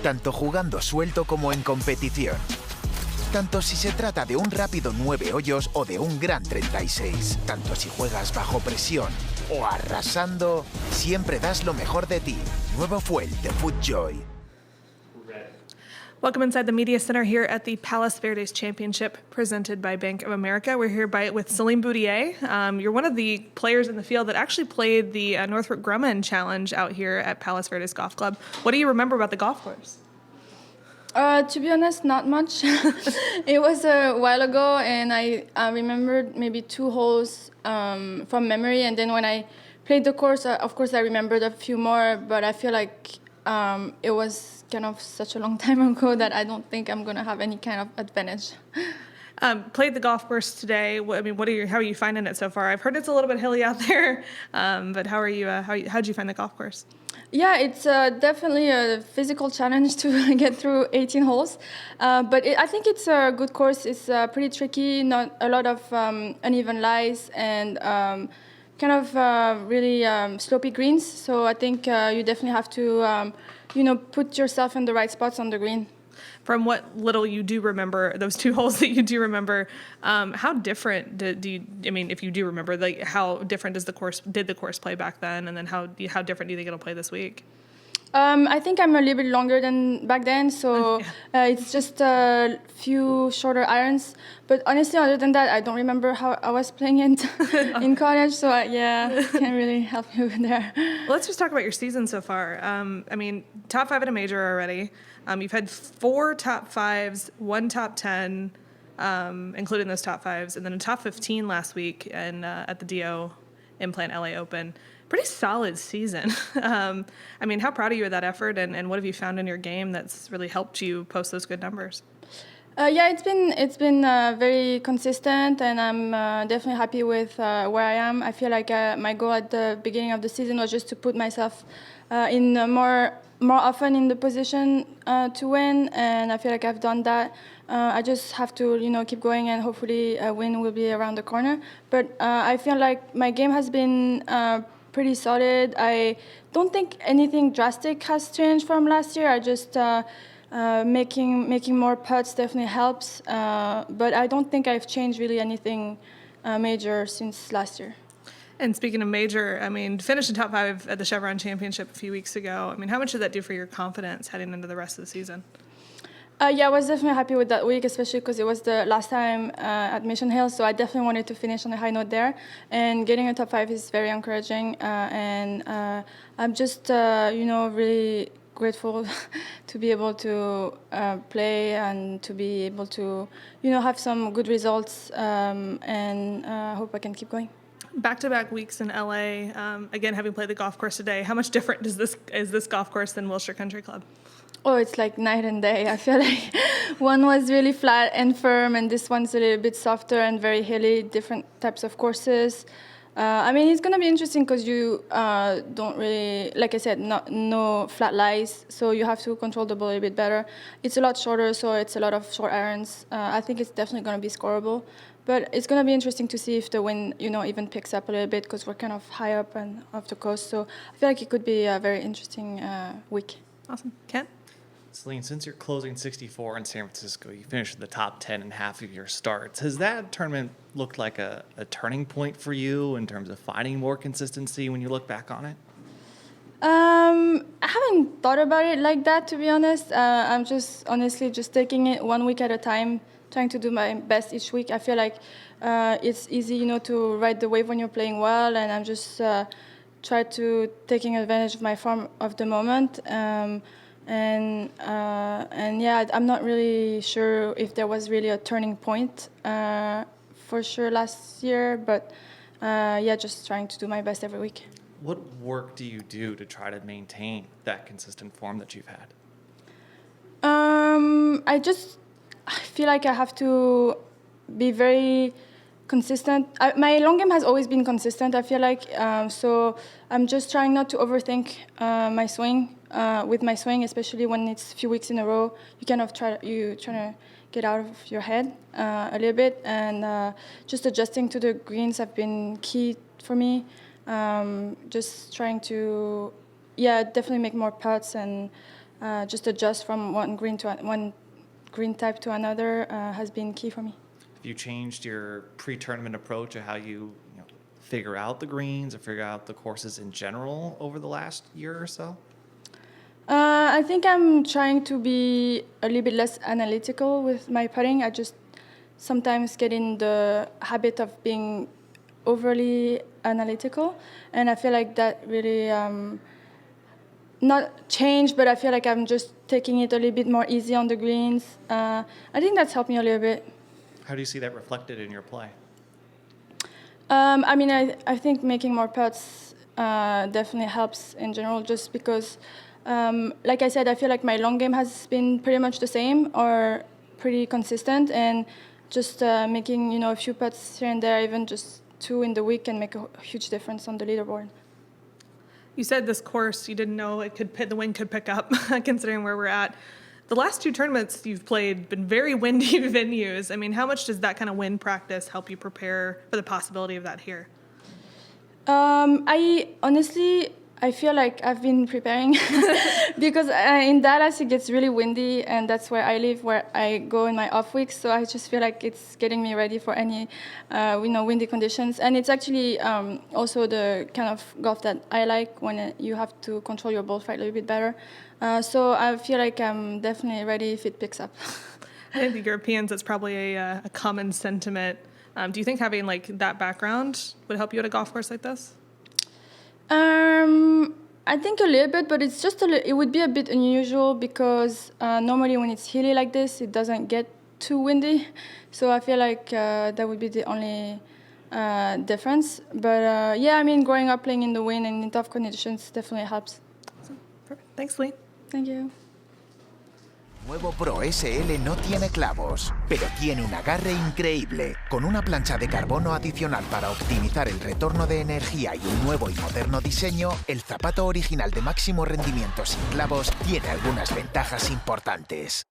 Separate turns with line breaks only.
tanto jugando suelto como en competición. Tanto si se trata de un rápido 9 hoyos o de un gran 36. Tanto si juegas bajo presión o arrasando, siempre das lo mejor de ti. Nuevo Fuel de FootJoy.
Welcome inside the Media Center here at the Palos Verdes Championship presented by Bank of America. We're here with Celine Boutier. You're one of the players in the field that actually played the Northrop Grumman Challenge out here at Palos Verdes Golf Club. What do you remember about the golf course?
To be honest, not much. It was a while ago, and I remembered maybe 2 holes from memory. And then when I played the course, of course, I remembered a few more, but I feel like it was kind of such a long time ago that I don't think I'm going to have any kind of advantage.
Played the golf course today. How are you finding it so far? I've heard it's a little bit hilly out there, but how are you? How'd you find the golf course?
Yeah, it's definitely a physical challenge to get through 18 holes, but I think it's a good course. It's pretty tricky, not a lot of uneven lies, and kind of really slopey greens. So I think you definitely have to, put yourself in the right spots on the green.
From what little you do remember, those 2 holes that you do remember, how different do you? I mean, if you do remember, like how different did the course play back then, and then how different do you think it'll play this week?
I think I'm a little bit longer than back then, so it's just a few shorter irons. But honestly, other than that, I don't remember how I was playing it in college, so can't really help you there.
Well, let's just talk about your season so far. Top 5 at a major already. You've had 4 top 5s, 1 top 10, including those top 5s, and then a top 15 last week at the DO Implant LA Open. Pretty solid season. How proud are you of that effort, and what have you found in your game that's really helped you post those good numbers?
It's been very consistent, and I'm definitely happy with where I am. I feel like my goal at the beginning of the season was just to put myself in more often in the position to win, and I feel like I've done that. I just have to keep going, and hopefully a win will be around the corner. But I feel like my game has been pretty solid. I don't think anything drastic has changed from last year. I just making more putts definitely helps, but I don't think I've changed really anything major since last year.
And speaking of major, finished in top 5 at the Chevron Championship a few weeks ago. How much did that do for your confidence heading into the rest of the season?
I was definitely happy with that week, especially because it was the last time at Mission Hill, so I definitely wanted to finish on a high note there. And getting a top 5 is very encouraging, and I'm just, really grateful to be able to play and to be able to, have some good results, and hope I can keep going.
Back-to-back weeks in LA. Again, having played the golf course today, how much different is this golf course than Wilshire Country Club?
Oh, it's like night and day. I feel like one was really flat and firm, and this one's a little bit softer and very hilly, different types of courses. It's going to be interesting because you don't really, like I said, no flat lies, so you have to control the ball a little bit better. It's a lot shorter, so it's a lot of short irons. I think it's definitely going to be scoreable, but it's going to be interesting to see if the wind, even picks up a little bit, because we're kind of high up and off the coast, so I feel like it could be a very interesting week.
Awesome. Ken?
Celine, since you're closing 64 in San Francisco, you finished in the top 10 in half of your starts. Has that tournament looked like a turning point for you in terms of finding more consistency when you look back on it?
I haven't thought about it like that, to be honest. I'm just honestly just taking it 1 week at a time, trying to do my best each week. I feel like it's easy, to ride the wave when you're playing well, and I'm just try to taking advantage of my form of the moment. I'm not really sure if there was really a turning point for sure last year, but just trying to do my best every week.
What work do you do to try to maintain that consistent form that you've had?
I feel like I have to be very consistent. My long game has always been consistent, I feel like, so I'm just trying not to overthink my swing. With my swing, especially when it's a few weeks in a row, you kind of trying to get out of your head a little bit, and just adjusting to the greens have been key for me. Just trying to, definitely make more putts and just adjust from one green type to another has been key for me.
Have you changed your pre-tournament approach of how you figure out the greens or figure out the courses in general over the last year or so?
I think I'm trying to be a little bit less analytical with my putting. I just sometimes get in the habit of being overly analytical, and I feel like that really not changed, but I feel like I'm just taking it a little bit more easy on the greens. I think that's helped me a little bit.
How do you see that reflected in your play?
I mean, I think making more putts definitely helps in general, just because, like I said, I feel like my long game has been pretty much the same or pretty consistent, and just making a few putts here and there, even just 2 in the week, can make a huge difference on the leaderboard.
You said this course you didn't know the wind could pick up, considering where we're at. The last 2 tournaments you've played been very windy venues. I mean, how much does that kind of wind practice help you prepare for the possibility of that here?
I feel like I've been preparing because in Dallas it gets really windy, and that's where I live, where I go in my off weeks. So I just feel like it's getting me ready for any, windy conditions. And it's actually also the kind of golf that I like, when you have to control your ball flight a little bit better. So I feel like I'm definitely ready if it picks up.
I think the Europeans, that's probably a common sentiment. Do you think having that background would help you at a golf course like this?
I think a little bit, but it's just it would be a bit unusual because normally when it's hilly like this, it doesn't get too windy. So I feel like that would be the only difference. But growing up playing in the wind and in tough conditions definitely helps.
Perfect. Thanks, Lee.
Thank you.
Nuevo Pro SL no tiene clavos, pero tiene un agarre increíble. Con una plancha de carbono adicional para optimizar el retorno de energía y un nuevo y moderno diseño, el zapato original de máximo rendimiento sin clavos tiene algunas ventajas importantes.